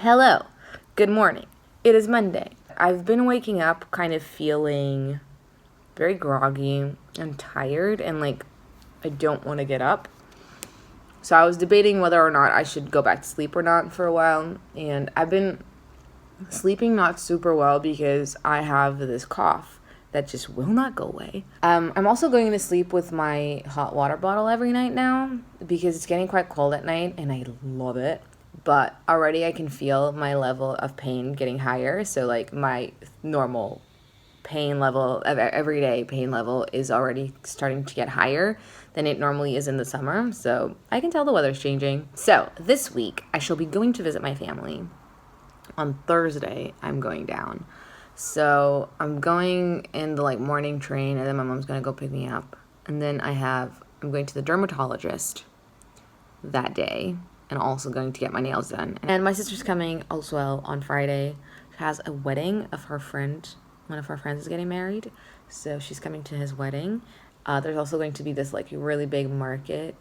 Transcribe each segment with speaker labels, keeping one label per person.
Speaker 1: Hello, good morning. It is Monday. I've been waking up kind of feeling very groggy and tired and like I don't want to get up. So I was debating whether or not I should go back to sleep or not for a while, and I've been sleeping not super well because I have this cough that just will not go away. I'm also going to sleep with my hot water bottle every night now because it's getting quite cold at night and I love it. But already I can feel my level of pain getting higher. So like my normal pain level, everyday pain level is already starting to get higher than it normally is in the summer. So I can tell the weather's changing. So this week I shall be going to visit my family. On Thursday I'm going down. So I'm going in the like morning train and then my mom's gonna go pick me up. And then I'm going to the dermatologist that day and also going to get my nails done. And my sister's coming also on Friday. She has a wedding of her friend. One of her friends is getting married, so she's coming to his wedding. There's also going to be this like really big market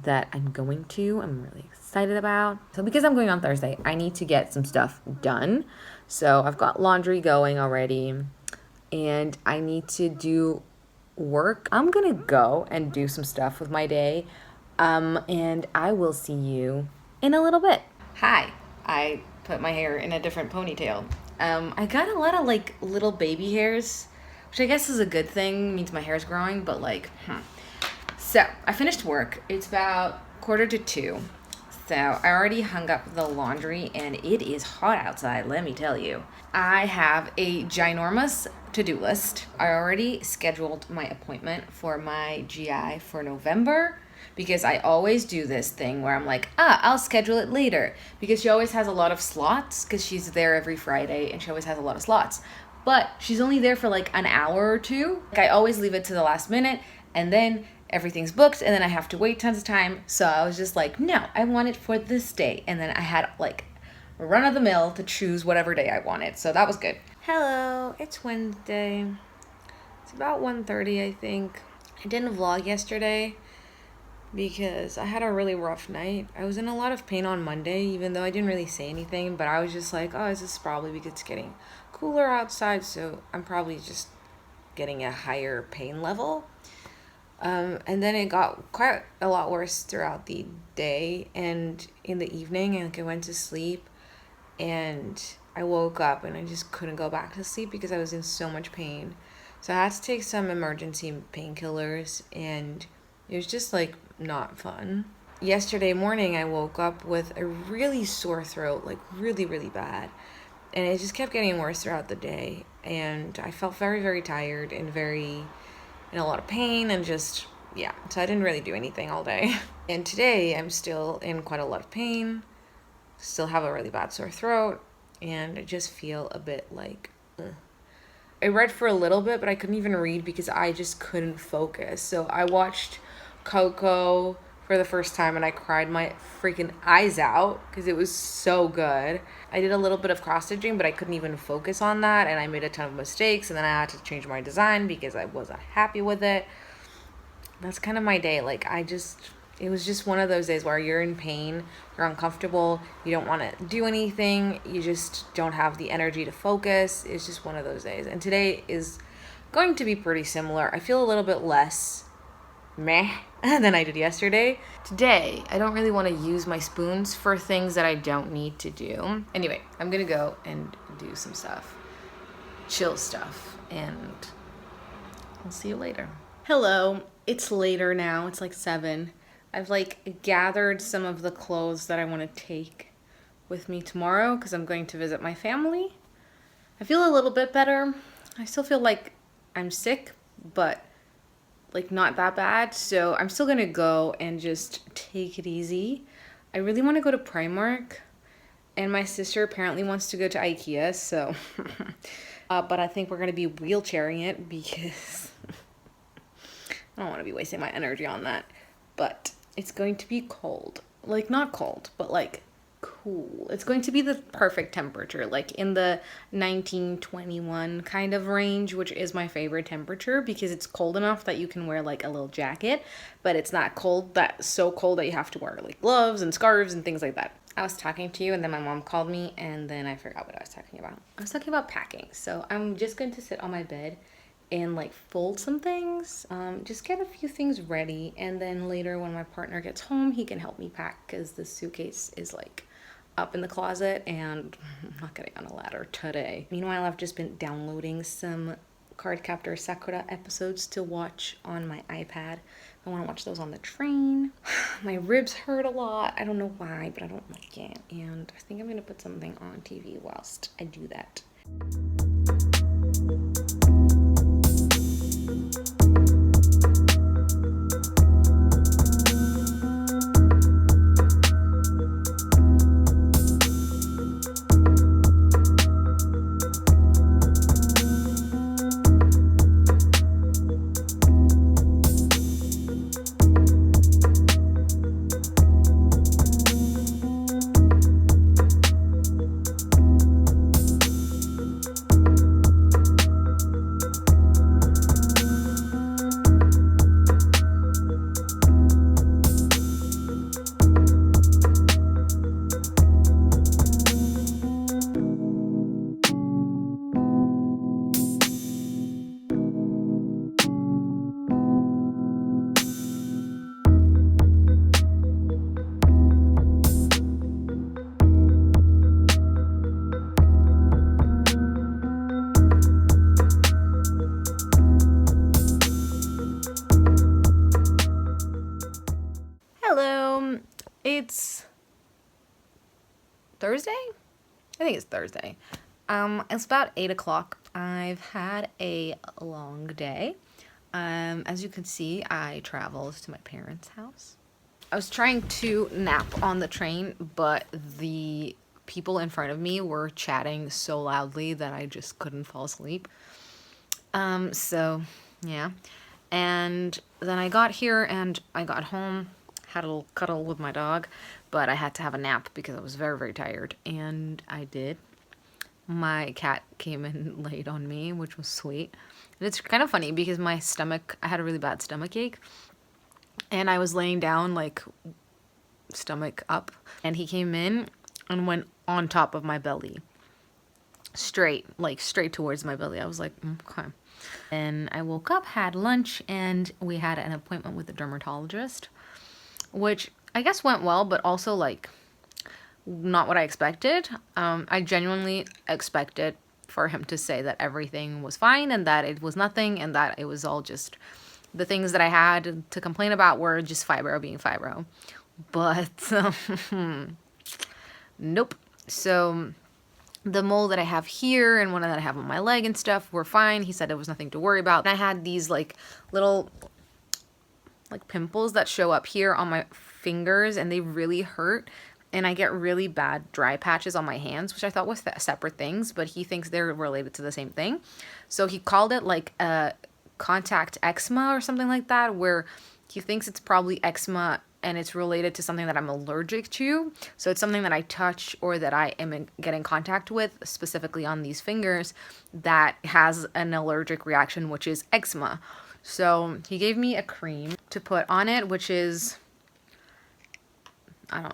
Speaker 1: that I'm really excited about. So because I'm going on Thursday, I need to get some stuff done. So I've got laundry going already and I need to do work. I'm gonna go and do some stuff with my day. And I will see you in a little bit. Hi, I put my hair in a different ponytail. I got a lot of like little baby hairs, which I guess is a good thing, means my hair's growing, but like, So I finished work. It's about 1:45. So I already hung up the laundry and it is hot outside, let me tell you. I have a ginormous to-do list. I already scheduled my appointment for my GI for November because I always do this thing where I'm like, I'll schedule it later because she always has a lot of slots because she's there every Friday and she always has a lot of slots. But she's only there for like an hour or two. Like I always leave it to the last minute and then everything's booked and then I have to wait tons of time. So I was just like, no, I want it for this day. And then I had like a run of the mill to choose whatever day I wanted. So that was good. Hello, it's Wednesday. It's about 1:30, I think. I didn't vlog yesterday because I had a really rough night. I was in a lot of pain on Monday, even though I didn't really say anything, but I was just like, this is probably because it's getting cooler outside, so I'm probably just getting a higher pain level. And then it got quite a lot worse throughout the day and in the evening, and I went to sleep and I woke up and I just couldn't go back to sleep because I was in so much pain. So I had to take some emergency painkillers and it was just like not fun. Yesterday morning I woke up with a really sore throat, like really, really bad. And it just kept getting worse throughout the day. And I felt very, very tired and in a lot of pain and just, yeah. So I didn't really do anything all day. And today I'm still in quite a lot of pain, still have a really bad sore throat, and I just feel a bit like, I read for a little bit, but I couldn't even read because I just couldn't focus. So I watched Coco for the first time and I cried my freaking eyes out because it was so good. I did a little bit of cross stitching, but I couldn't even focus on that and I made a ton of mistakes and then I had to change my design because I wasn't happy with it. That's kind of my day. It was just one of those days where you're in pain, you're uncomfortable, you don't want to do anything, you just don't have the energy to focus. It's just one of those days. And today is going to be pretty similar. I feel a little bit less meh than I did yesterday. Today, I don't really want to use my spoons for things that I don't need to do. Anyway, I'm gonna go and do some stuff. Chill stuff. And I'll see you later. Hello, it's later now. It's like 7. I've like gathered some of the clothes that I want to take with me tomorrow because I'm going to visit my family. I feel a little bit better. I still feel like I'm sick, but like not that bad. So I'm still gonna go and just take it easy. I really want to go to Primark and my sister apparently wants to go to IKEA. So, but I think we're gonna be wheelchairing it because I don't want to be wasting my energy on that. But it's going to be cold. Like not cold, but like cool. It's going to be the perfect temperature, like in the 19-21 kind of range, which is my favorite temperature because it's cold enough that you can wear like a little jacket, but it's not so cold that you have to wear like gloves and scarves and things like that. I was talking to you and then my mom called me and then I forgot what I was talking about. I was talking about packing. So I'm just going to sit on my bed and like fold some things, just get a few things ready, and then later when my partner gets home he can help me pack because the suitcase is like up in the closet and I'm not getting on a ladder today. Meanwhile, I've just been downloading some Cardcaptor Sakura episodes to watch on my iPad. I want to watch those on the train. My ribs hurt a lot. I don't know why, but I don't like it. And I think I'm going to put something on TV whilst I do that. Hello, it's Thursday? I think it's Thursday. It's about 8 o'clock. I've had a long day. As you can see, I traveled to my parents' house. I was trying to nap on the train, but the people in front of me were chatting so loudly that I just couldn't fall asleep. So, yeah. And then I got here and I got home, had a little cuddle with my dog, but I had to have a nap because I was very, very tired, and I did. My cat came and laid on me, which was sweet. And it's kind of funny because I had a really bad stomach ache, and I was laying down, like, stomach up, and he came in and went on top of my belly. Straight towards my belly. I was like, okay. And I woke up, had lunch, and we had an appointment with a dermatologist, which I guess went well, but also, like, not what I expected. I genuinely expected for him to say that everything was fine and that it was nothing and that it was all just the things that I had to complain about were just fibro being fibro. But nope. So the mole that I have here and one that I have on my leg and stuff were fine. He said there was nothing to worry about. And I had these like little like pimples that show up here on my fingers and they really hurt. And I get really bad dry patches on my hands, which I thought was separate things, but he thinks they're related to the same thing. So he called it like a contact eczema or something like that, where he thinks it's probably eczema and it's related to something that I'm allergic to. So it's something that I touch or that I get in contact with, specifically on these fingers, that has an allergic reaction, which is eczema. So he gave me a cream to put on it, which is...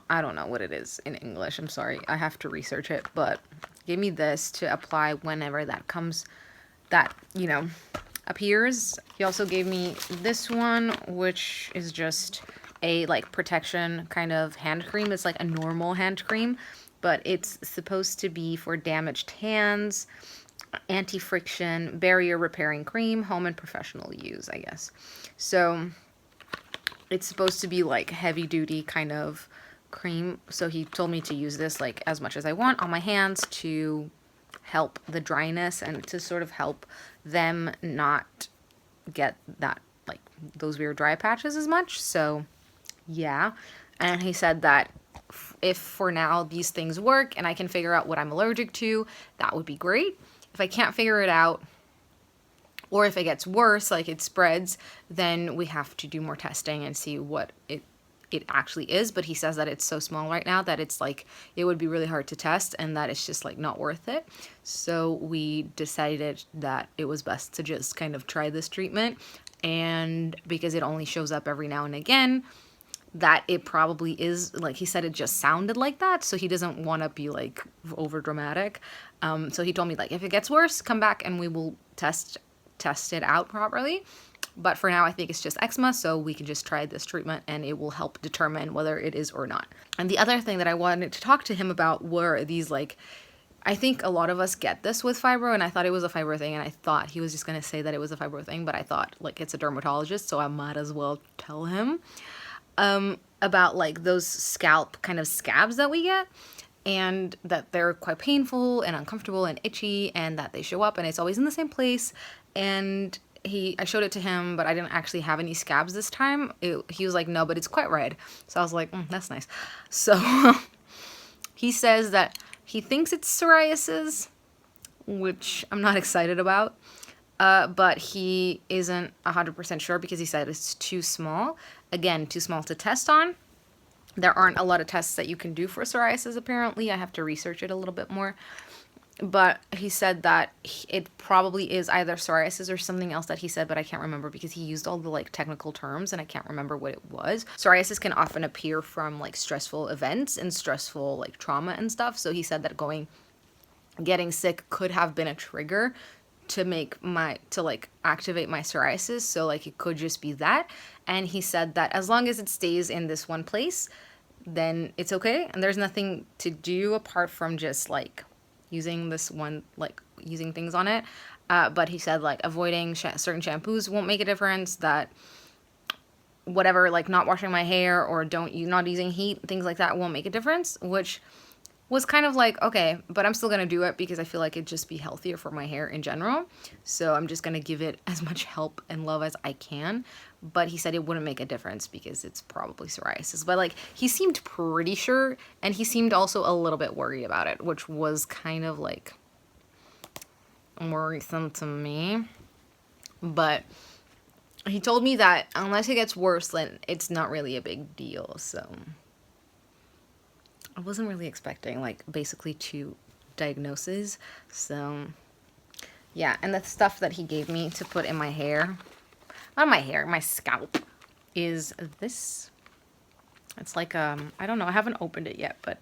Speaker 1: I don't know what it is in English. I'm sorry. I have to research it. But gave me this to apply whenever that appears. He also gave me this one, which is just a like protection kind of hand cream. It's like a normal hand cream, but it's supposed to be for damaged hands, anti-friction, barrier repairing cream, home and professional use, I guess. So it's supposed to be like heavy duty kind of cream, so he told me to use this like as much as I want on my hands to help the dryness and to sort of help them not get that like those weird dry patches as much. So yeah, and he said that if for now these things work and I can figure out what I'm allergic to, that would be great. If I can't figure it out, or if it gets worse, like it spreads, then we have to do more testing and see what it actually is. But he says that it's so small right now that it's like it would be really hard to test and that it's just like not worth it. So we decided that it was best to just kind of try this treatment, and because it only shows up every now and again,
Speaker 2: that it probably is, like he said, it just sounded like that, so he doesn't want to be like over dramatic. So he told me, like, if it gets worse, come back and we will test it out properly. But for now, I think it's just eczema, so we can just try this treatment and it will help determine whether it is or not. And the other thing that I wanted to talk to him about were these, like, I think a lot of us get this with fibro, and I thought it was a fibro thing, and I thought he was just going to say that it was a fibro thing, but I thought, like, it's a dermatologist, so I might as well tell him about, like, those scalp kind of scabs that we get, and that they're quite painful and uncomfortable and itchy, and that they show up, and it's always in the same place. And I showed it to him, but I didn't actually have any scabs this time. He was like, no, but it's quite red. So I was like, that's nice. So he says that he thinks it's psoriasis, which I'm not excited about. But he isn't 100% sure because he said it's too small. Again, too small to test on. There aren't a lot of tests that you can do for psoriasis, apparently. I have to research it a little bit more. But he said that it probably is either psoriasis or something else that he said, but I can't remember because he used all the, like, technical terms and I can't remember what it was. Psoriasis can often appear from, like, stressful events and stressful, like, trauma and stuff. So he said that getting sick could have been a trigger to activate my psoriasis. So, like, it could just be that. And he said that as long as it stays in this one place, then it's okay. And there's nothing to do apart from just, like, using this one, like, using things on it. But he said, like, avoiding certain shampoos won't make a difference, that whatever, like, not washing my hair or not using heat, things like that won't make a difference, which was kind of like, okay, but I'm still going to do it because I feel like it'd just be healthier for my hair in general. So I'm just going to give it as much help and love as I can. But he said it wouldn't make a difference because it's probably psoriasis. But, like, he seemed pretty sure, and he seemed also a little bit worried about it, which was kind of, like, worrisome to me. But he told me that unless it gets worse, then it's not really a big deal. So I wasn't really expecting, like, basically 2 diagnoses. So yeah, and the stuff that he gave me to put in my hair, not my hair, my scalp, is this. It's like, I don't know, I haven't opened it yet, but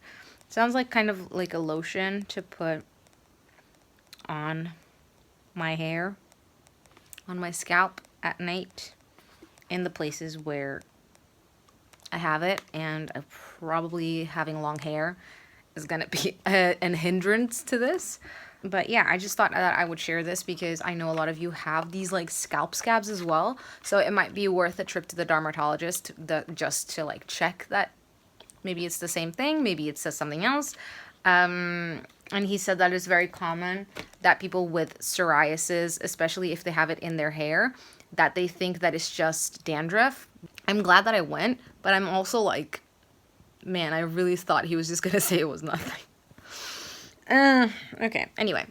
Speaker 2: it sounds like kind of like a lotion to put on my hair, on my scalp at night, in the places where I have it, and probably having long hair is gonna be an hindrance to this. But yeah, I just thought that I would share this because I know a lot of you have these, like, scalp scabs as well. So it might be worth a trip to the dermatologist just to, like, check that maybe it's the same thing, maybe it says something else. And he said that it's very common that people with psoriasis, especially if they have it in their hair, that they think that it's just dandruff. I'm glad that I went, but I'm also like, man, I really thought he was just gonna say it was nothing. Okay, anyway,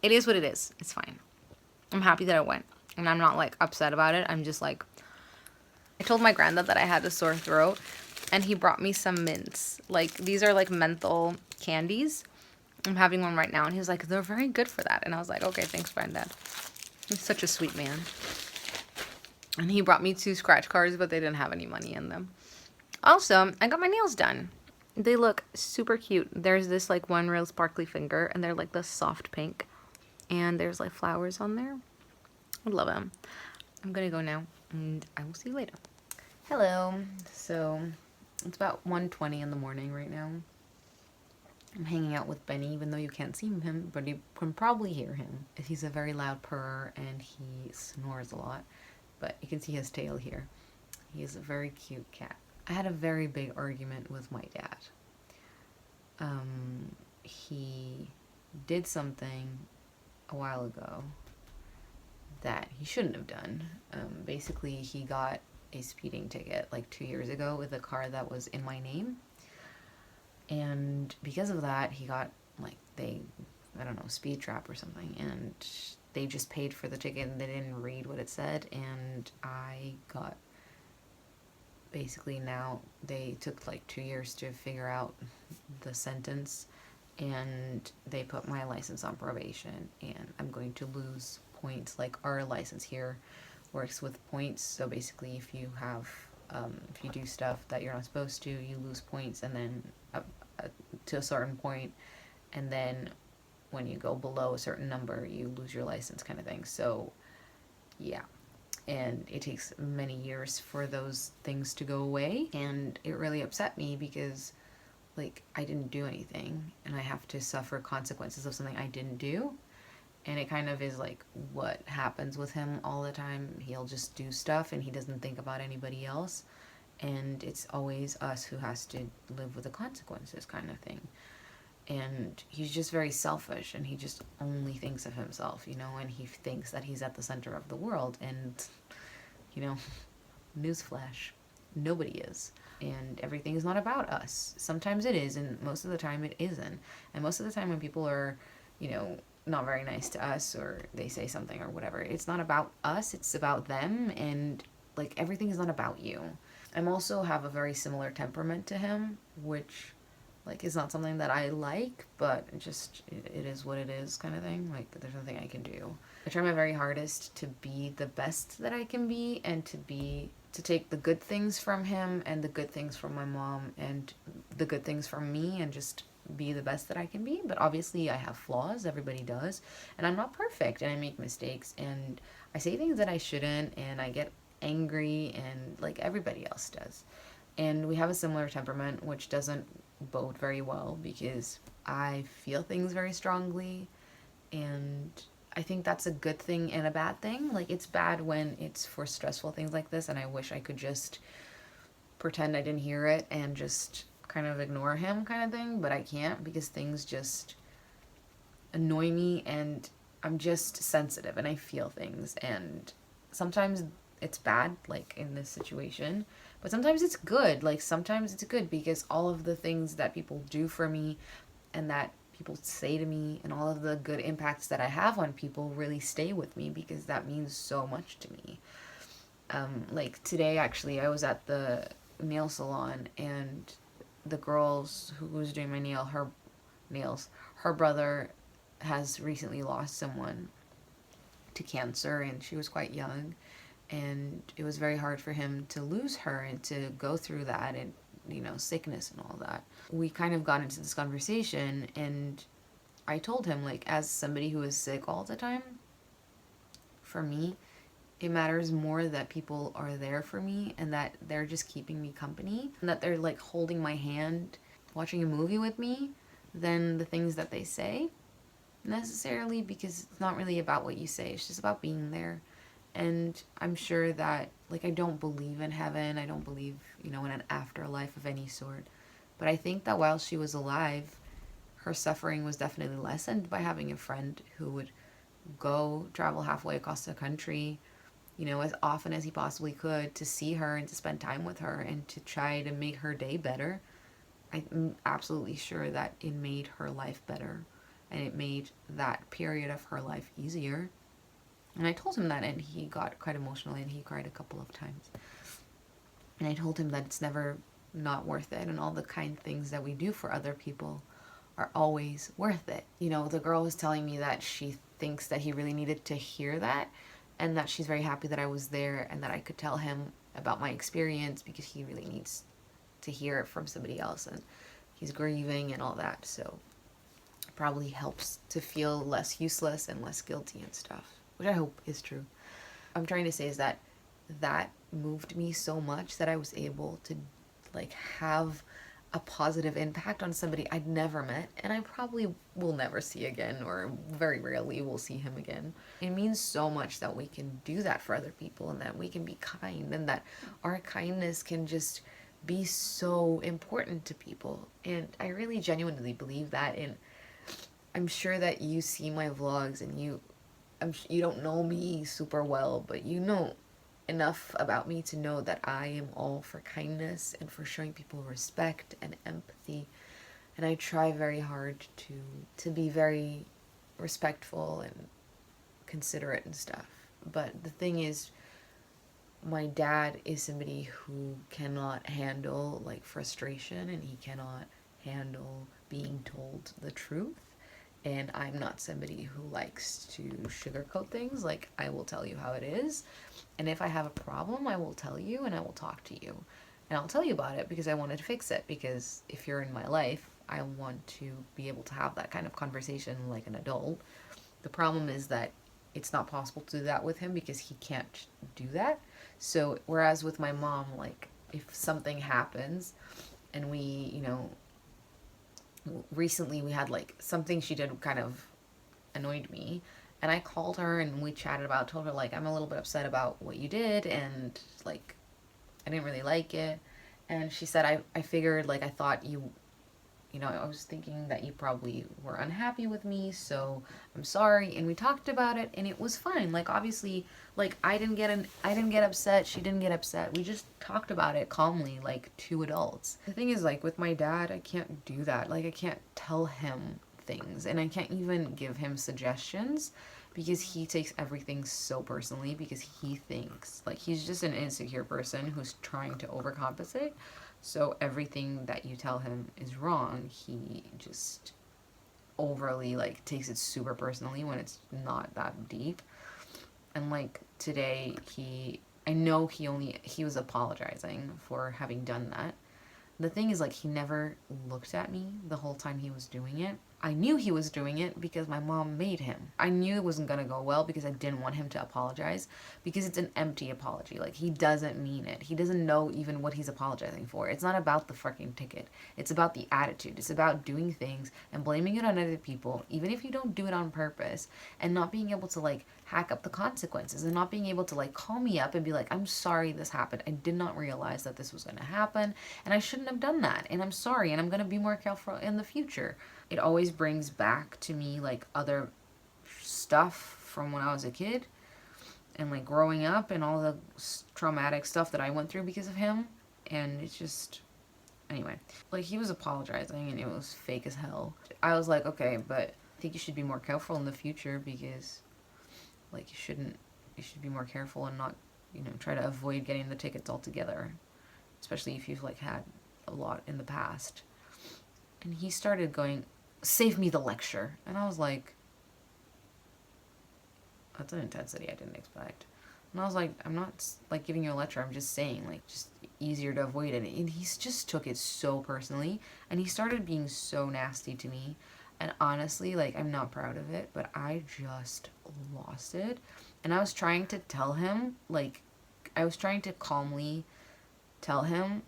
Speaker 2: it is what it is. It's fine. I'm happy that I went, and I'm not, like, upset about it. I'm just, like, I told my granddad that I had a sore throat, and he brought me some mints. Like, these are, like, menthol candies. I'm having one right now, and he was like, they're very good for that. And I was like, okay, thanks, granddad. He's such a sweet man. And he brought me 2 scratch cards, but they didn't have any money in them. Also, I got my nails done. They look super cute. There's this, like, one real sparkly finger, and they're, like, this soft pink. And there's, like, flowers on there. I love them. I'm gonna go now, and I will see you later. Hello. So, it's about 1:20 in the morning right now. I'm hanging out with Benny, even though you can't see him, but you can probably hear him. He's a very loud purrer, and he snores a lot. But you can see his tail here. He is a very cute cat. I had a very big argument with my dad. He did something a while ago that he shouldn't have done. Basically, he got a speeding ticket like 2 years ago with a car that was in my name. And because of that, he got, like, I don't know, speed trap or something. And they just paid for the ticket and they didn't read what it said. And I got, basically now, they took like 2 years to figure out the sentence. And they put my license on probation. And I'm going to lose points. Like, our license here works with points. So basically, if you have If you do stuff that you're not supposed to, you lose points, and then to a certain point, and then when you go below a certain number, you lose your license, kind of thing. So, yeah. And it takes many years for those things to go away, and it really upset me because, like, I didn't do anything, and I have to suffer consequences of something I didn't do. And it kind of is like what happens with him all the time. He'll just do stuff and he doesn't think about anybody else, and it's always us who has to live with the consequences, kind of thing. And he's just very selfish, and he just only thinks of himself, you know, and he thinks that he's at the center of the world, and, you know, newsflash, nobody is. And everything is not about us. Sometimes it is, and most of the time it isn't. And most of the time when people are, you know, not very nice to us, or they say something or whatever, it's not about us, it's about them, and, like, everything is not about you. I'm also have a very similar temperament to him, which, like, is not something that I like, but it is what it is, kind of thing. Like, there's nothing I can do. I try my very hardest to be the best that I can be, and to take the good things from him and the good things from my mom and the good things from me, and just be the best that I can be. But obviously I have flaws, everybody does, and I'm not perfect, and I make mistakes, and I say things that I shouldn't, and I get angry, and like everybody else does. And we have a similar temperament, which doesn't bode very well because I feel things very strongly, and I think that's a good thing and a bad thing. Like, it's bad when it's for stressful things like this, and I wish I could just pretend I didn't hear it and just kind of ignore him, kind of thing, but I can't because things just annoy me, and I'm just sensitive and I feel things, and sometimes it's bad, like in this situation, but sometimes it's good. Like, sometimes it's good because all of the things that people do for me and that people say to me and all of the good impacts that I have on people really stay with me because that means so much to me. Like today, actually, I was at the nail salon, and the girls who was doing my nails, her brother has recently lost someone to cancer, and she was quite young, and it was very hard for him to lose her and to go through that, and, you know, sickness and all that. We kind of got into this conversation, and I told him, like, as somebody who is sick all the time, for me, it matters more that people are there for me and that they're just keeping me company and that they're, like, holding my hand, watching a movie with me, than the things that they say, necessarily, because it's not really about what you say, it's just about being there. And I'm sure that, like, I don't believe in heaven, I don't believe, you know, in an afterlife of any sort, but I think that while she was alive, her suffering was definitely lessened by having a friend who would go travel halfway across the country, you know, as often as he possibly could, to see her and to spend time with her and to try to make her day better. I'm absolutely sure that it made her life better, and it made that period of her life easier. And I told him that, and he got quite emotional, and he cried a couple of times. And I told him that it's never not worth it, and all the kind things that we do for other people are always worth it. You know, the girl was telling me that she thinks that he really needed to hear that, and that she's very happy that I was there and that I could tell him about my experience because he really needs to hear it from somebody else, and he's grieving and all that, so it probably helps to feel less useless and less guilty and stuff, which I hope is true. I'm trying to say is that that moved me so much that I was able to, like, have a positive impact on somebody I'd never met and I probably will never see again, or very rarely will see him again. It means so much that we can do that for other people, and that we can be kind, and that our kindness can just be so important to people. And I really genuinely believe that, and I'm sure that you see my vlogs, and you don't know me super well, but you know enough about me to know that I am all for kindness and for showing people respect and empathy, and I try very hard to be very respectful and considerate and stuff. But the thing is, my dad is somebody who cannot handle, like, frustration, and he cannot handle being told the truth, and I'm not somebody who likes to sugarcoat things. Like, I will tell you how it is, and if I have a problem, I will tell you, and I will talk to you, and I'll tell you about it because I wanted to fix it, because if you're in my life, I want to be able to have that kind of conversation like an adult. The problem is that it's not possible to do that with him because he can't do that. So whereas with my mom, like, if something happens and we, you know, recently we had like something she did kind of annoyed me, and I called her and we chatted about, told her like, I'm a little bit upset about what you did, and like, I didn't really like it. And she said, I figured, like, I thought you know, I was thinking that you probably were unhappy with me, so I'm sorry. And we talked about it, and it was fine. Like, obviously, like, I didn't get upset. She didn't get upset. We just talked about it calmly, like two adults. The thing is, like, with my dad, I can't do that. Like, I can't tell him things, and I can't even give him suggestions because he takes everything so personally, because he thinks, like, he's just an insecure person who's trying to overcompensate. So everything that you tell him is wrong. He just overly, like, takes it super personally when it's not that deep. And like today, I know he was apologizing for having done that. The thing is, like, he never looked at me the whole time he was doing it. I knew he was doing it because my mom made him. I knew it wasn't gonna go well because I didn't want him to apologize, because it's an empty apology. Like, he doesn't mean it. He doesn't know even what he's apologizing for. It's not about the fucking ticket. It's about the attitude. It's about doing things and blaming it on other people, even if you don't do it on purpose, and not being able to, like, hack up the consequences, and not being able to, like, call me up and be like, I'm sorry this happened. I did not realize that this was gonna happen, and I shouldn't have done that, and I'm sorry, and I'm gonna be more careful in the future. It always brings back to me, like, other stuff from when I was a kid, and, like, growing up, and all the traumatic stuff that I went through because of him. And it's just, anyway, like, he was apologizing and it was fake as hell. I was like, okay, but I think you should be more careful in the future, because, like, you should be more careful and not, you know, try to avoid getting the tickets altogether, especially if you've, like, had a lot in the past. And he started going, save me the lecture. And I was like, that's an intensity I didn't expect. And I was like, I'm not, like, giving you a lecture. I'm just saying, like, just easier to avoid it. And he just took it so personally. And he started being so nasty to me. And honestly, like, I'm not proud of it, but I just lost it. And I was trying to tell him, like, I was trying to calmly tell him,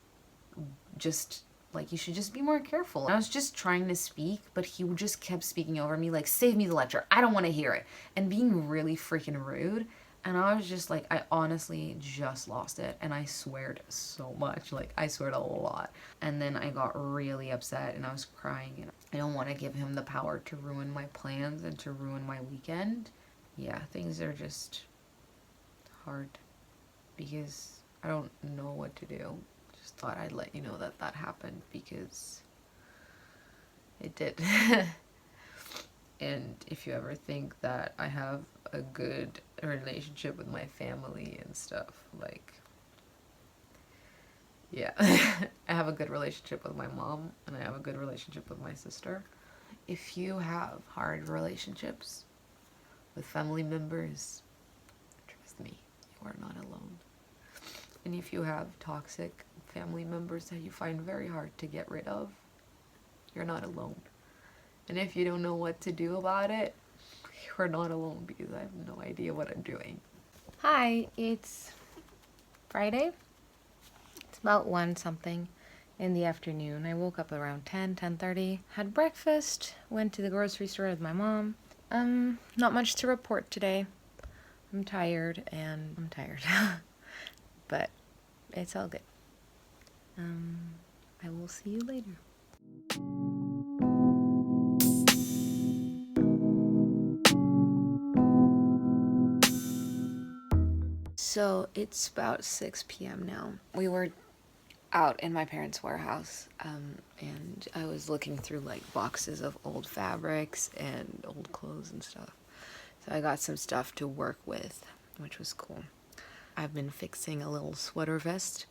Speaker 2: just, like, you should just be more careful. And I was just trying to speak, but he just kept speaking over me, like, save me the lecture, I don't want to hear it, and being really freaking rude. And I was just like, I honestly just lost it, and I sweared so much, like, I sweared a lot. And then I got really upset, and I was crying, and I don't want to give him the power to ruin my plans and to ruin my weekend. Yeah, things are just hard because I don't know what to do. Just thought I'd let you know that that happened, because it did. And if you ever think that I have a good relationship with my family and stuff, like, yeah. I have a good relationship with my mom, and I have a good relationship with my sister. If you have hard relationships with family members, trust me, you are not alone. And if you have toxic family members that you find very hard to get rid of, you're not alone. And if you don't know what to do about it, you're not alone, because I have no idea what I'm doing.
Speaker 1: Hi, it's Friday. It's about 1 something in the afternoon. I woke up around 10:30, had breakfast, went to the grocery store with my mom. Not much to report today. I'm tired, but it's all good. I will see you later. So it's about 6 p.m. now. We were out in my parents' warehouse, and I was looking through, like, boxes of old fabrics and old clothes and stuff. So I got some stuff to work with, which was cool. I've been fixing a little sweater vest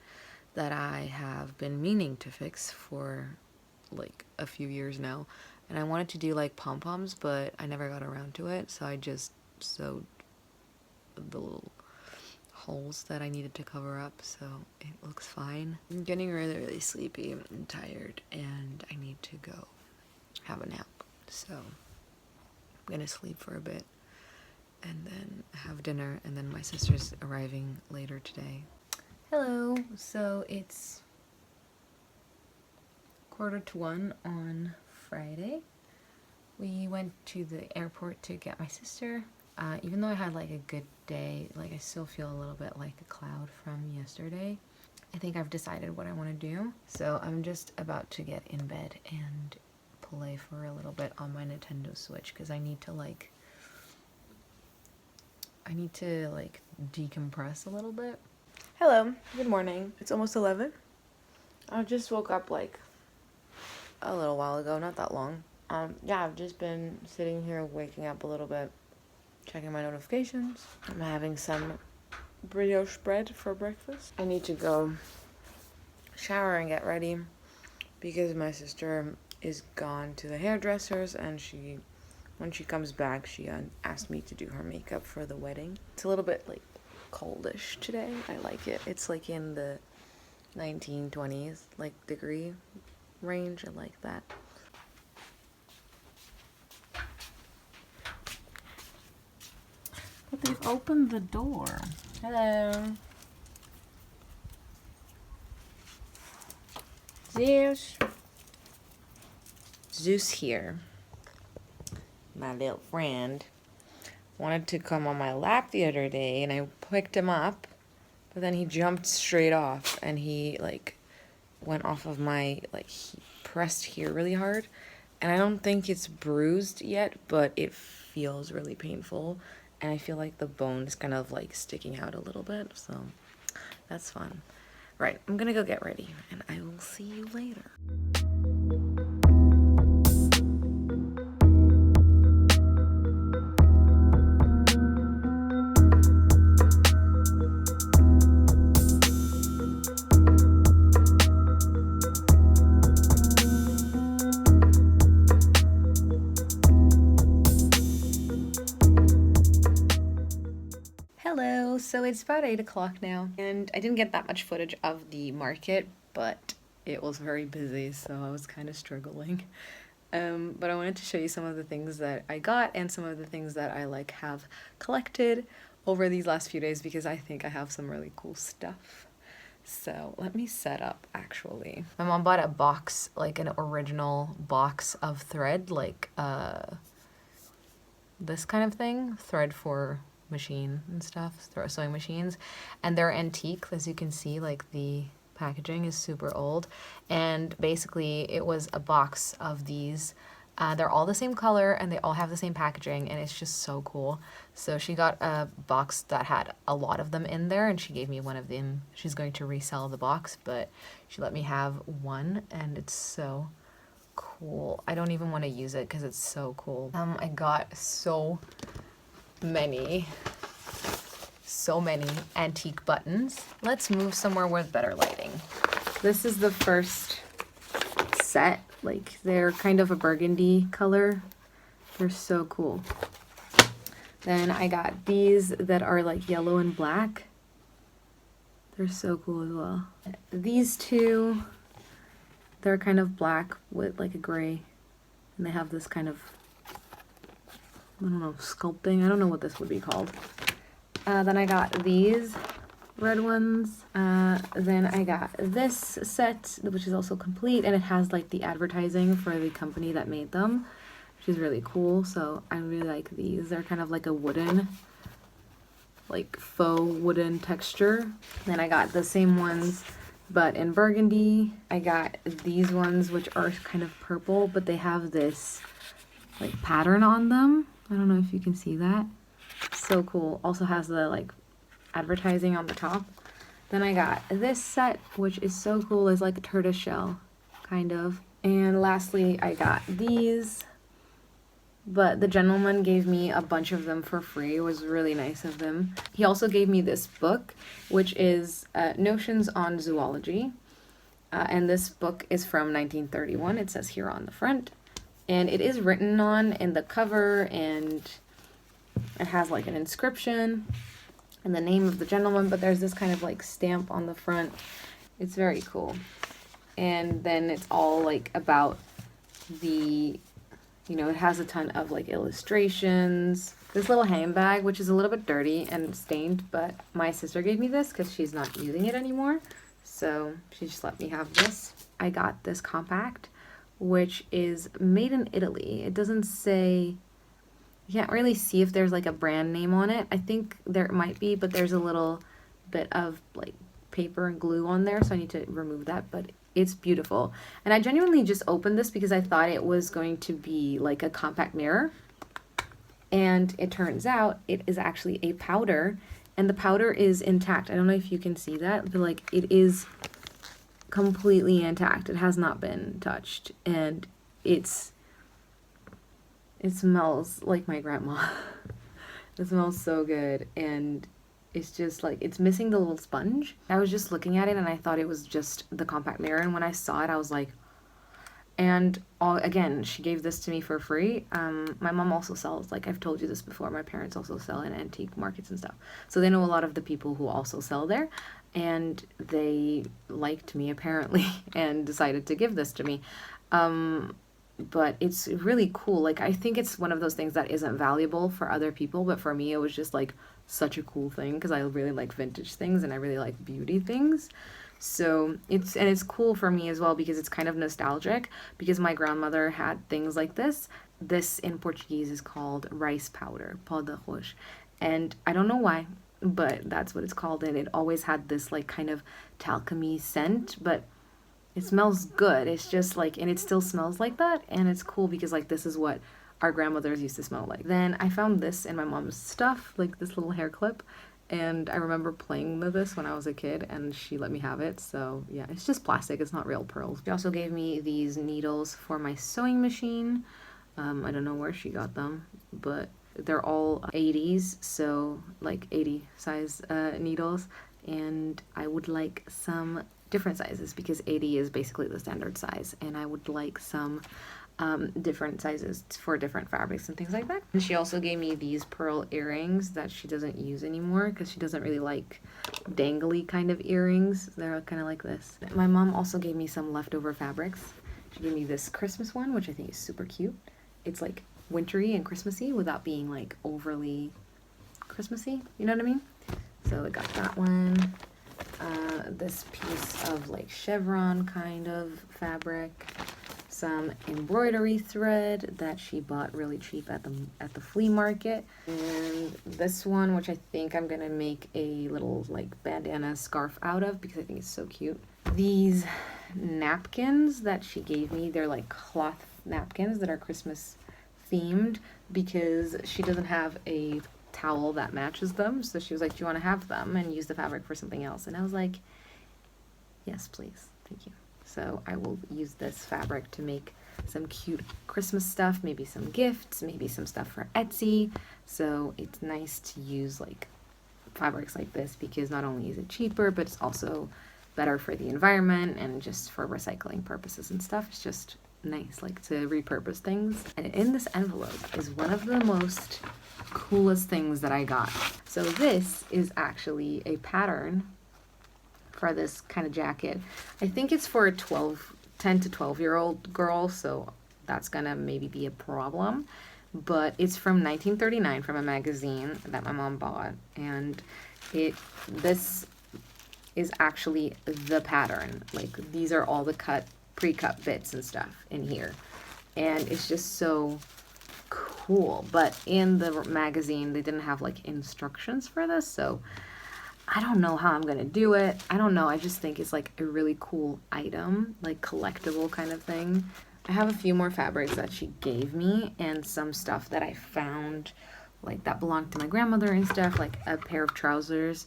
Speaker 1: that I have been meaning to fix for, like, a few years now, And I wanted to do like pom-poms, but I never got around to it, so I just sewed the little holes that I needed to cover up, so it looks fine. I'm getting really sleepy and tired, and I need to go have a nap, so I'm gonna sleep for a bit and then have dinner, and then my sister's arriving later today. Hello, so it's 1:45 on Friday. We went to the airport to get my sister. Even though I had like a good day, like I still feel a little bit like a cloud from yesterday. I think I've decided what I want to do. So I'm just about to get in bed and play for a little bit on my Nintendo Switch because I need to decompress a little bit. Hello, good morning. It's almost 11. I just woke up like a little while ago, not that long. Yeah, I've just been sitting here waking up a little bit, checking my notifications. I'm having some brioche bread for breakfast. I need to go shower and get ready because my sister is gone to the hairdressers, and when she comes back, she asked me to do her makeup for the wedding. It's a little bit like coldish today. I like it. It's like in the 1920s like degree range. I like that.
Speaker 2: But they've opened the door.
Speaker 1: Hello. Zeus here. My little friend wanted to come on my lap the other day, and I picked him up, but then he jumped straight off, and he went off of my, he pressed here really hard, and I don't think it's bruised yet, but it feels really painful, and I feel like the bone is kind of sticking out a little bit, so that's fun. Right, I'm gonna go get ready, and I will see you later. Hello, so it's about 8 o'clock now, and I didn't get that much footage of the market, but it was very busy, so I was kind of struggling. But I wanted to show you some of the things that I got and some of the things that I have collected over these last few days, because I think I have some really cool stuff. So let me set up, actually. My mom bought a box, an original box of thread, this kind of thing, thread for machine and stuff, sewing machines, and they're antique, as you can see. The packaging is super old, and basically it was a box of these. They're all the same color and they all have the same packaging, and it's just so cool. So she got a box that had a lot of them in there, and she gave me one of them. She's going to resell the box, but she let me have one, and it's so cool. I don't even want to use it because it's so cool. I got so many antique buttons. Let's move somewhere with better lighting. This is the first set. They're kind of a burgundy color. They're so cool. Then I got these that are yellow and black. They're so cool as well. These two, they're kind of black with a gray, and they have this kind of, I don't know, sculpting. I don't know what this would be called. Then I got these red ones. Then I got this set, which is also complete, and it has the advertising for the company that made them, which is really cool. So I really like these. They're kind of a wooden, faux wooden texture. Then I got the same ones, but in burgundy. I got these ones, which are kind of purple, but they have this pattern on them. I don't know if you can see that. So cool. Also has the advertising on the top. Then I got this set, which is so cool. It's like a tortoise shell, kind of. And lastly, I got these. But the gentleman gave me a bunch of them for free. It was really nice of him. He also gave me this book, which is Notions on Zoology. And this book is from 1931. It says here on the front. And it is written on in the cover, and it has like an inscription and the name of the gentleman, but there's this kind of like stamp on the front. It's very cool. And then it's all like about the, you know, it has a ton of like illustrations. This little handbag, which is a little bit dirty and stained, but my sister gave me this because she's not using it anymore. So she just let me have this. I got this compact, which is made in Italy. It doesn't say, you can't really see if there's like a brand name on it. I think there might be, but there's a little bit of like paper and glue on there, so I need to remove that, but it's beautiful. And I genuinely just opened this because I thought it was going to be like a compact mirror, and it turns out it is actually a powder, and the powder is intact. I don't know if you can see that, but like it is completely intact. It has not been touched, and it smells like my grandma. It smells so good, and it's just like, it's missing the little sponge. I was just looking at it and I thought it was just the compact mirror, and when I saw it I was like, and again, she gave this to me for free. My mom also sells, like I've told you this before, my parents also sell in antique markets and stuff. So they know a lot of the people who also sell there, and they liked me apparently and decided to give this to me. But it's really cool. Like, I think it's one of those things that isn't valuable for other people, but for me it was just like such a cool thing because I really like vintage things and I really like beauty things. So it's cool for me as well because it's kind of nostalgic, because my grandmother had things like this. This in Portuguese is called rice powder, pó de arroz. And I don't know why, but that's what it's called. And it always had this like kind of talcum-y scent, but it smells good. It's just like, and it still smells like that. And it's cool because like this is what our grandmothers used to smell like. Then I found this in my mom's stuff, like this little hair clip. And I remember playing with this when I was a kid, and she let me have it. So yeah, it's just plastic. It's not real pearls. She also gave me these needles for my sewing machine. I don't know where she got them, but they're all 80s, so like 80 size needles. And I would like some different sizes because 80 is basically the standard size, and I would like some different sizes for different fabrics and things like that. And she also gave me these pearl earrings that she doesn't use anymore because she doesn't really like dangly kind of earrings. They're kind of like this. My mom also gave me some leftover fabrics. She gave me this Christmas one, which I think is super cute. It's like wintry and Christmassy without being like overly Christmassy, you know what I mean? So I got that one. This piece of like chevron kind of fabric, some embroidery thread that she bought really cheap at the flea market, and this one, which I think I'm gonna make a little like bandana scarf out of because I think it's so cute. These napkins that she gave me, they're like cloth napkins that are Christmas themed because she doesn't have a towel that matches them, so she was like, do you want to have them and use the fabric for something else? And I was like, yes please, thank you. So I will use this fabric to make some cute Christmas stuff, maybe some gifts, maybe some stuff for Etsy. So it's nice to use like fabrics like this because not only is it cheaper, but it's also better for the environment and just for recycling purposes and stuff. It's just nice like to repurpose things. And in this envelope is one of the most coolest things that I got. So this is actually a pattern for this kind of jacket. I think it's for a 10 to 12-year-old girl, so that's gonna maybe be a problem. But it's from 1939 from a magazine that my mom bought, and this is actually the pattern. Like these are all the pre-cut bits and stuff in here, and it's just so cool. But in the magazine they didn't have like instructions for this, so I don't know how I'm gonna do it. I don't know. I just think it's like a really cool item, like collectible kind of thing. I have a few more fabrics that she gave me and some stuff that I found like that belonged to my grandmother and stuff, like a pair of trousers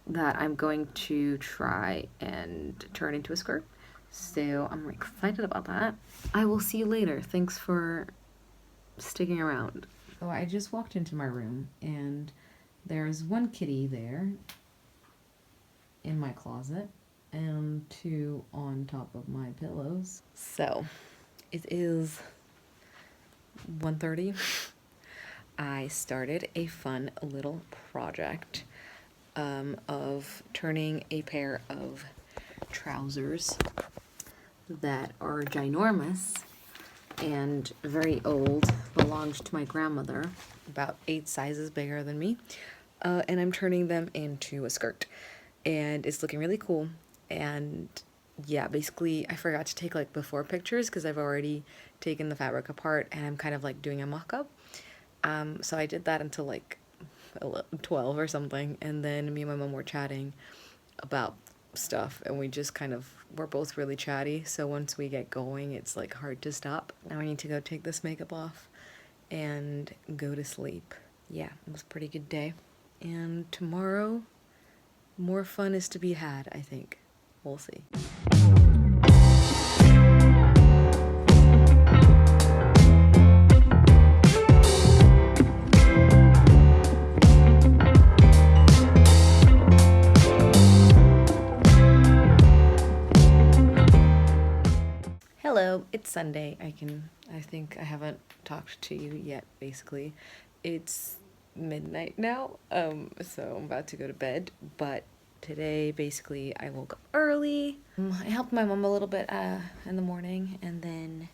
Speaker 1: that I'm going to try and turn into a skirt. So I'm excited about that. I will see you later. Thanks for sticking around. So I just walked into my room and there's one kitty there in my closet and two on top of my pillows. So it is 1:30. I started a fun little project of turning a pair of trousers that are ginormous and very old, belonged to my grandmother, about 8 sizes bigger than me, and I'm turning them into a skirt, and it's looking really cool. And yeah, basically I forgot to take like before pictures because I've already taken the fabric apart and I'm kind of like doing a mock-up. So I did that until like 12 or something, and then me and my mom were chatting about stuff, and we just kind of, we're both really chatty, so once we get going it's like hard to stop. Now I need to go take this makeup off and go to sleep. Yeah, it was a pretty good day, and tomorrow more fun is to be had, I think. We'll see. Hello, it's Sunday. I think I haven't talked to you yet, basically. It's midnight now, so I'm about to go to bed, but today, basically, I woke up early. I helped my mom a little bit in the morning, and then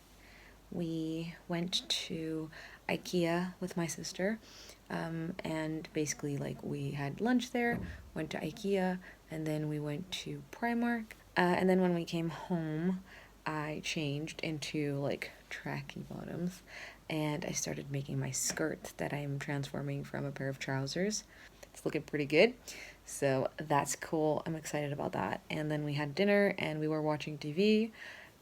Speaker 1: we went to IKEA with my sister, and basically, like, we had lunch there, went to IKEA, and then we went to Primark, and then when we came home, I changed into like tracky bottoms, and I started making my skirt that I'm transforming from a pair of trousers. It's looking pretty good, so that's cool. I'm excited about that. And then we had dinner and we were watching TV,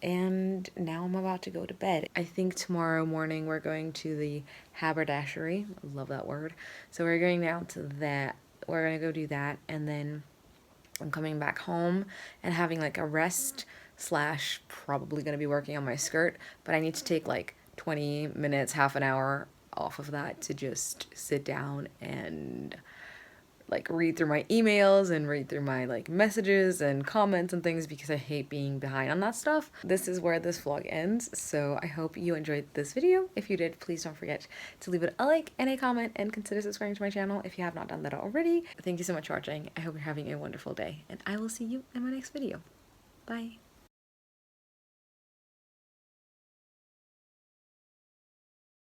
Speaker 1: and now I'm about to go to bed. I think tomorrow morning we're going to the haberdashery. I love that word. So we're going down to that. We're gonna go do that, and then I'm coming back home and having like a rest slash probably going to be working on my skirt, but I need to take like 20 minutes, half an hour off of that to just sit down and like read through my emails and read through my like messages and comments and things, because I hate being behind on that stuff. This is where this vlog ends, so I hope you enjoyed this video. If you did, please don't forget to leave it a like and a comment, and consider subscribing to my channel if you have not done that already. Thank you so much for watching. I hope you're having a wonderful day, and I will see you in my next video. Bye.